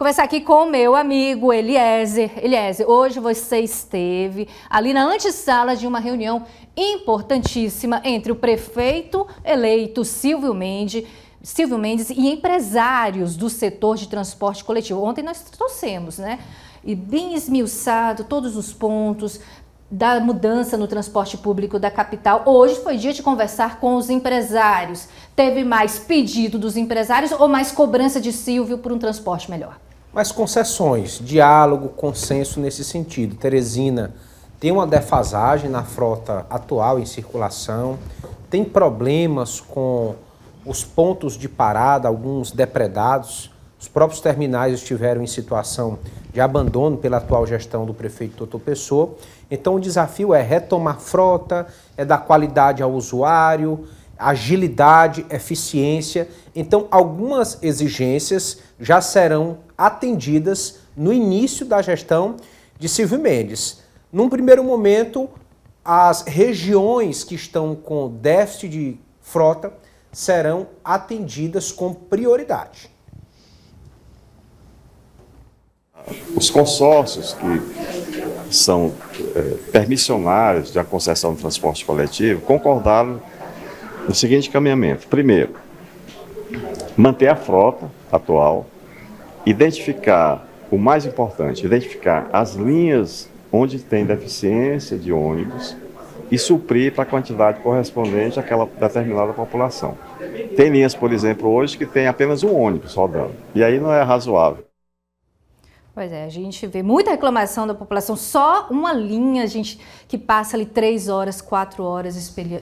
Conversar aqui com o meu amigo Eliezer. Eliezer, hoje você esteve ali na antessala de uma reunião importantíssima entre o prefeito eleito Silvio Mendes e empresários do setor de transporte coletivo. Ontem nós trouxemos, né? E bem esmiuçado todos os pontos da mudança no transporte público da capital. Hoje foi dia de conversar com os empresários. Teve mais pedido dos empresários ou mais cobrança de Silvio por um transporte melhor? Mais concessões, diálogo, consenso nesse sentido. Teresina tem uma defasagem na frota atual em circulação, tem problemas com os pontos de parada, alguns depredados. Os próprios terminais estiveram em situação de abandono pela atual gestão do prefeito Totô Pessoa. Então o desafio é retomar frota, é dar qualidade ao usuário, agilidade, eficiência. Então algumas exigências já serão atendidas no início da gestão de Silvio Mendes. Num primeiro momento, as regiões que estão com déficit de frota serão atendidas com prioridade. Os consórcios que são permissionários da concessão de transporte coletivo concordaram no seguinte caminhamento. Primeiro, manter a frota atual, identificar, o mais importante, identificar as linhas onde tem deficiência de ônibus e suprir para a quantidade correspondente àquela determinada população. Tem linhas, por exemplo, hoje que tem apenas um ônibus rodando, e aí não é razoável. Pois é, a gente vê muita reclamação da população, só uma linha, gente, que passa ali 3 horas, 4 horas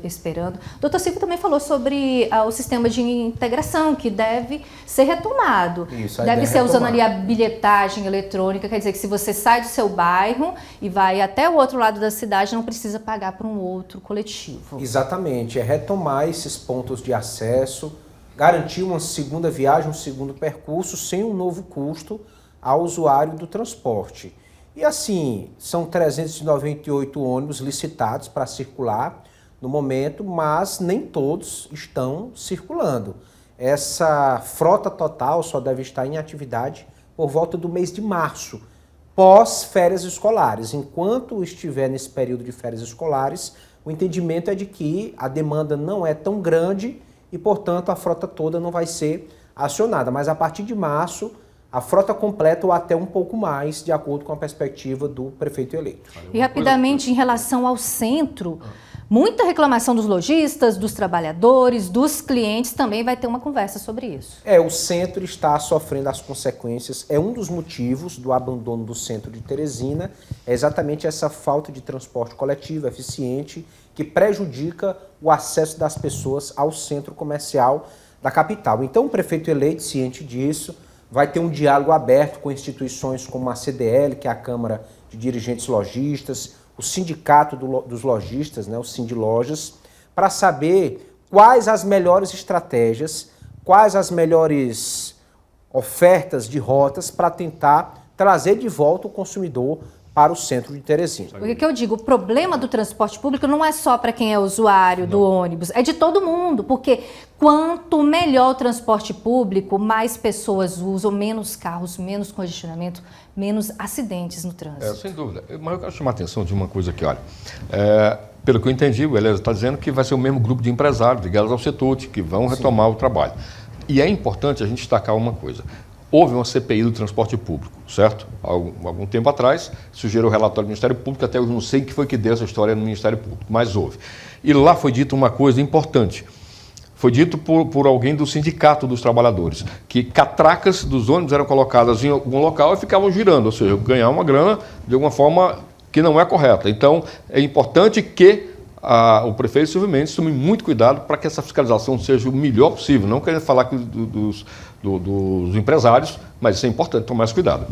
esperando. O doutor Silvio também falou sobre o sistema de integração, que deve ser retomado. Isso, deve ser usando ali a bilhetagem eletrônica, quer dizer que se você sai do seu bairro e vai até o outro lado da cidade, não precisa pagar para um outro coletivo. Exatamente, é retomar esses pontos de acesso, garantir uma segunda viagem, um segundo percurso, sem um novo custo ao usuário do transporte. E assim, são 398 ônibus licitados para circular no momento, mas nem todos estão circulando. Essa frota total só deve estar em atividade por volta do mês de março, pós férias escolares. Enquanto estiver nesse período de férias escolares, o entendimento é de que a demanda não é tão grande e, portanto, a frota toda não vai ser acionada. Mas a partir de março, a frota completa ou até um pouco mais, de acordo com a perspectiva do prefeito eleito. E rapidamente, em relação ao centro, muita reclamação dos lojistas, dos trabalhadores, dos clientes, também vai ter uma conversa sobre isso. O centro está sofrendo as consequências, é um dos motivos do abandono do centro de Teresina, é exatamente essa falta de transporte coletivo eficiente que prejudica o acesso das pessoas ao centro comercial da capital. Então o prefeito eleito, ciente disso, vai ter um diálogo aberto com instituições como a CDL, que é a Câmara de Dirigentes Lojistas, o Sindicato dos Lojistas, né, o Sindilojas, para saber quais as melhores estratégias, quais as melhores ofertas de rotas para tentar trazer de volta o consumidor para o centro de Teresina. Porque que eu digo, o problema do transporte público não é só para quem é usuário do ônibus, é de todo mundo, porque quanto melhor o transporte público, mais pessoas usam, menos carros, menos congestionamento, menos acidentes no trânsito. Sem dúvida. Mas eu quero chamar a atenção de uma coisa aqui, olha. Pelo que eu entendi, o Eliezer está dizendo que vai ser o mesmo grupo de empresários ligados ao setor, que vão retomar o trabalho. E é importante a gente destacar uma coisa. Houve uma CPI do transporte público, certo? Algum tempo atrás, sugeriu o relatório do Ministério Público, até eu não sei que foi que deu essa história no Ministério Público, mas houve. E lá foi dito uma coisa importante. Foi dito por alguém do Sindicato dos Trabalhadores, que catracas dos ônibus eram colocadas em algum local e ficavam girando, ou seja, ganhar uma grana de alguma forma que não é correta. Então, é importante que o prefeito Silvio Mendes tome muito cuidado para que essa fiscalização seja o melhor possível. Não querendo falar dos empresários, mas isso é importante, tomar mais cuidado.